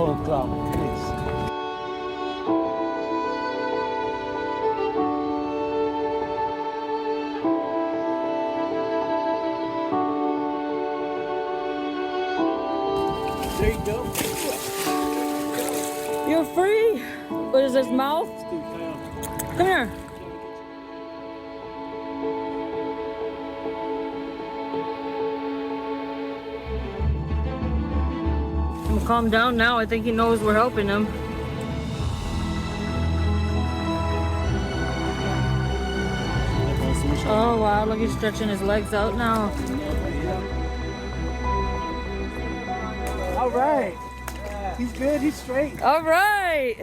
autograph, please. There you go. You're free. What is his mouth? Come here. Calm down now. I think he knows we're helping him. Oh wow, look, he's stretching his legs out now. All right. He's good. He's straight. All right.